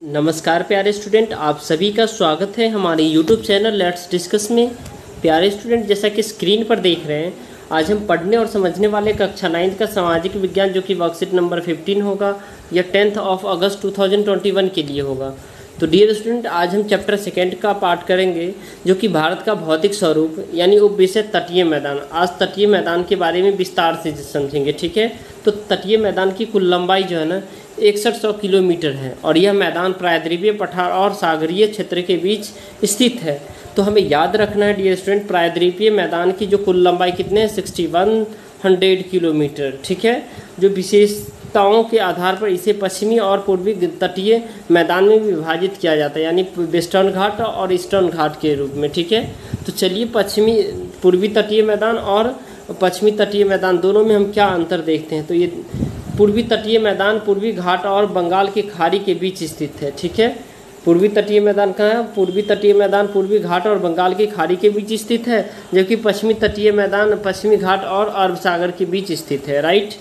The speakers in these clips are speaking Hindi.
नमस्कार प्यारे स्टूडेंट, आप सभी का स्वागत है हमारे यूट्यूब चैनल लेट्स डिस्कस में। प्यारे स्टूडेंट, जैसा कि स्क्रीन पर देख रहे हैं, आज हम पढ़ने और समझने वाले कक्षा 9 का सामाजिक विज्ञान जो कि वर्कशीट नंबर 15 होगा, यह 10 अगस्त 2021 के लिए होगा। तो डियर स्टूडेंट, आज हम चैप्टर 2 का पाठ करेंगे जो कि भारत का भौतिक स्वरूप यानी उपविषय तटीय मैदान। आज तटीय मैदान के बारे में विस्तार से समझेंगे, ठीक है। तो तटीय मैदान की कुल लंबाई जो है ना 6100 किलोमीटर है और यह मैदान प्रायद्वीपीय पठार और सागरीय क्षेत्र के बीच स्थित है। तो हमें याद रखना है डियर स्टूडेंट, प्रायद्वीपीय मैदान की जो कुल लंबाई कितने 6100 किलोमीटर, ठीक है। जो विशेषताओं के आधार पर इसे पश्चिमी और पूर्वी तटीय मैदान में विभाजित किया जाता है, यानी वेस्टर्न घाट और ईस्टर्न घाट के रूप में, ठीक है। तो चलिए पूर्वी तटीय मैदान और पश्चिमी तटीय मैदान दोनों में हम क्या अंतर देखते हैं। तो ये पूर्वी तटीय मैदान पूर्वी घाट और बंगाल की खाड़ी के बीच स्थित है, ठीक है। पूर्वी तटीय मैदान कहाँ है? पूर्वी तटीय मैदान पूर्वी घाट और बंगाल की खाड़ी के बीच स्थित है, जबकि पश्चिमी तटीय मैदान पश्चिमी घाट और अरब सागर के बीच स्थित है, राइट।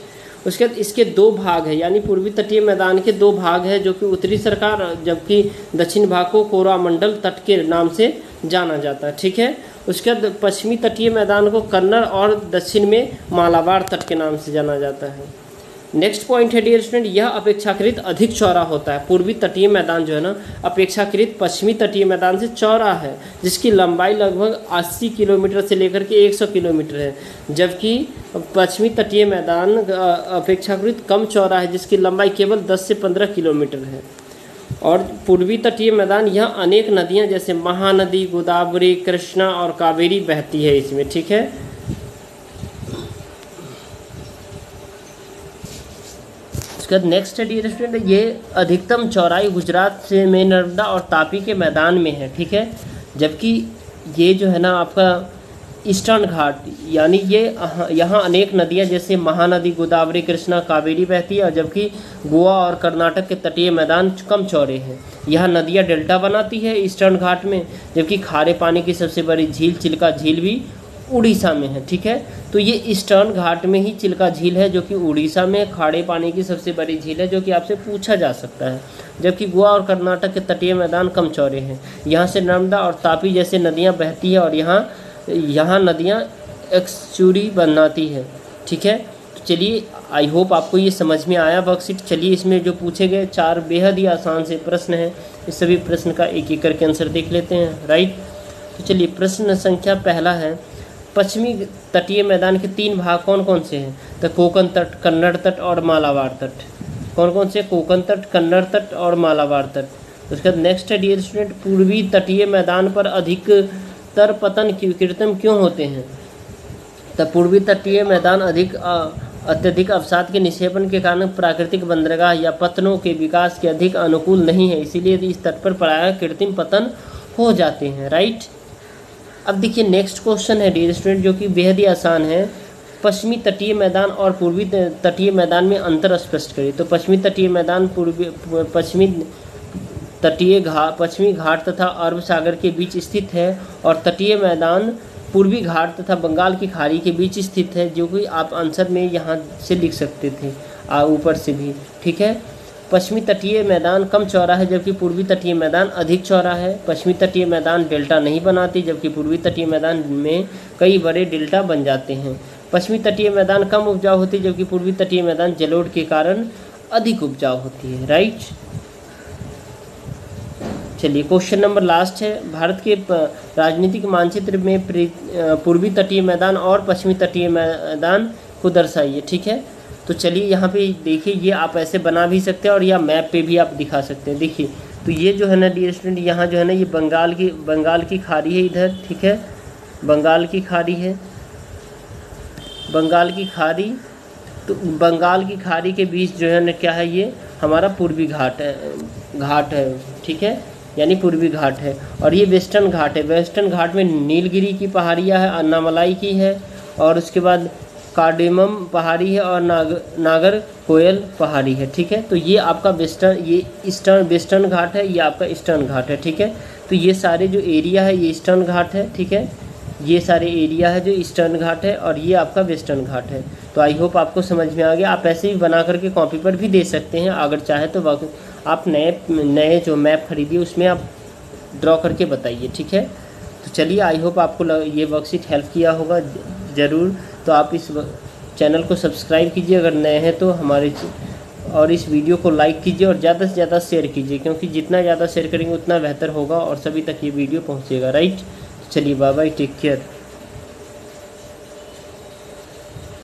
उसके बाद इसके दो भाग है, यानी पूर्वी तटीय मैदान के दो भाग है, जो कि उत्तरी सरकार जबकि दक्षिण भाग को कोरोमंडल तट के नाम से जाना जाता है, ठीक है। उसके बाद पश्चिमी तटीय मैदान को कन्नड़ और दक्षिण में मालाबार तट के नाम से जाना जाता है। नेक्स्ट पॉइंट है डियर स्टूडेंट, यह अपेक्षाकृत अधिक चौड़ा होता है। पूर्वी तटीय मैदान जो है ना अपेक्षाकृत पश्चिमी तटीय मैदान से चौड़ा है, जिसकी लंबाई लगभग 80 किलोमीटर से लेकर के 100 किलोमीटर है, जबकि पश्चिमी तटीय मैदान अपेक्षाकृत कम चौड़ा है, जिसकी लंबाई केवल 10 से 15 किलोमीटर है। और पूर्वी तटीय मैदान यहाँ अनेक नदियाँ जैसे महानदी, गोदावरी, कृष्णा और कावेरी बहती है इसमें, ठीक है। नेक्स्ट है डियर स्टूडेंट, ये अधिकतम चौड़ाई गुजरात से में नर्मदा और तापी के मैदान में है, ठीक है। जबकि ये जो है ना आपका ईस्टर्न घाट, यानी ये यहाँ अनेक नदियाँ जैसे महानदी, गोदावरी, कृष्णा, कावेरी बहती है, और जबकि गोवा और कर्नाटक के तटीय मैदान कम चौड़े हैं। यहाँ नदियाँ डेल्टा बनाती है ईस्टर्न घाट में, जबकि खारे पानी की सबसे बड़ी झील चिल्का झील भी उड़ीसा में है, ठीक है। तो ये ईस्टर्न घाट में ही चिल्का झील है, जो कि उड़ीसा में खारे पानी की सबसे बड़ी झील है, जो कि आपसे पूछा जा सकता है। जबकि गोवा और कर्नाटक के तटीय मैदान कम चौड़े हैं। यहाँ से नर्मदा और तापी जैसे नदियाँ बहती है और यहाँ नदियाँ एक्सचूरी बनाती है, ठीक है। तो चलिए, आई होप आपको ये समझ में आया वर्कशीट। चलिए, इसमें जो पूछे गए 4 बेहद ही आसान से प्रश्न हैं, इस सभी प्रश्न का एक एक करके आंसर देख लेते हैं, राइट। तो चलिए, प्रश्न संख्या पहला है, पश्चिमी तटीय मैदान के 3 भाग कौन कौन से हैं? तो कोंकण तट, कन्नड़ तट और मालाबार तट। कौन कौन से? कोंकण तट, कन्नड़ तट और मालाबार तट। उसके बाद नेक्स्ट है डियर स्टूडेंट, पूर्वी तटीय मैदान पर अधिकतर पतन कृत्रिम क्यों होते हैं? तो पूर्वी तटीय मैदान अत्यधिक अवसाद के निक्षेपण के कारण प्राकृतिक बंदरगाह या पतनों के विकास के अधिक अनुकूल नहीं है, इसीलिए इस तट पर प्रायः कृत्रिम पतन हो जाते हैं, राइट। अब देखिए, नेक्स्ट क्वेश्चन है डियर स्टूडेंट, जो कि बेहद ही आसान है। पश्चिमी तटीय मैदान और पूर्वी तटीय मैदान में अंतर स्पष्ट करिए। तो पश्चिमी तटीय मैदान पश्चिमी घाट तथा अरब सागर के बीच स्थित है, और तटीय मैदान पूर्वी घाट तथा बंगाल की खाड़ी के बीच स्थित है, जो कि आप आंसर में यहाँ से लिख सकते थे ऊपर से भी, ठीक है। पश्चिमी तटीय मैदान कम चौड़ा है, जबकि पूर्वी तटीय मैदान अधिक चौड़ा है। पश्चिमी तटीय मैदान डेल्टा नहीं बनाती, जबकि पूर्वी तटीय मैदान में कई बड़े डेल्टा बन जाते हैं। पश्चिमी तटीय मैदान कम उपजाऊ होती है, जबकि पूर्वी तटीय मैदान जलोढ़ के कारण अधिक उपजाऊ होती है, राइट। चलिए, क्वेश्चन नंबर लास्ट है, भारत के राजनीतिक मानचित्र में पूर्वी तटीय मैदान और पश्चिमी तटीय मैदान को दर्शाइए, ठीक है। तो चलिए, यहाँ पे देखिए, ये आप ऐसे बना भी सकते हैं और या मैप पे भी आप दिखा सकते हैं। देखिए, तो ये जो है ना डियर स्टूडेंट, यहाँ जो है ना ये बंगाल की खाड़ी है इधर, ठीक है। बंगाल की खाड़ी है, बंगाल की खाड़ी। तो बंगाल की खाड़ी के बीच जो है ना क्या है, ये हमारा पूर्वी घाट है, ठीक है, यानी पूर्वी घाट है। और ये वेस्टर्न घाट है। वेस्टर्न घाट में नीलगिरी की पहाड़ियाँ है, अन्नामलाई की है, और उसके बाद कार्डेमम पहाड़ी है और नागर कोयल पहाड़ी है, ठीक है। तो ये आपका वेस्टर्न घाट है, ये आपका ईस्टर्न घाट है, ठीक है। तो ये सारे जो एरिया है ये ईस्टर्न घाट है, ठीक है। ये सारे एरिया है जो ईस्टर्न घाट है और ये आपका वेस्टर्न घाट है। तो आई होप आपको समझ में आ गया। आप ऐसे ही बना करके कॉपी पर भी दे सकते हैं, अगर चाहे तो आप नए जो मैप खरीदिए उसमें आप ड्रॉ करके बताइए, ठीक है। तो चलिए, आई होप आपको ये वर्कशीट हेल्प किया होगा ज़रूर। तो आप इस चैनल को सब्सक्राइब कीजिए अगर नए हैं तो हमारे, और इस वीडियो को लाइक कीजिए और ज़्यादा से ज़्यादा शेयर कीजिए, क्योंकि जितना ज़्यादा शेयर करेंगे उतना बेहतर होगा और सभी तक ये वीडियो पहुँचेगा, राइट। चलिए, बाय बाय, टेक केयर।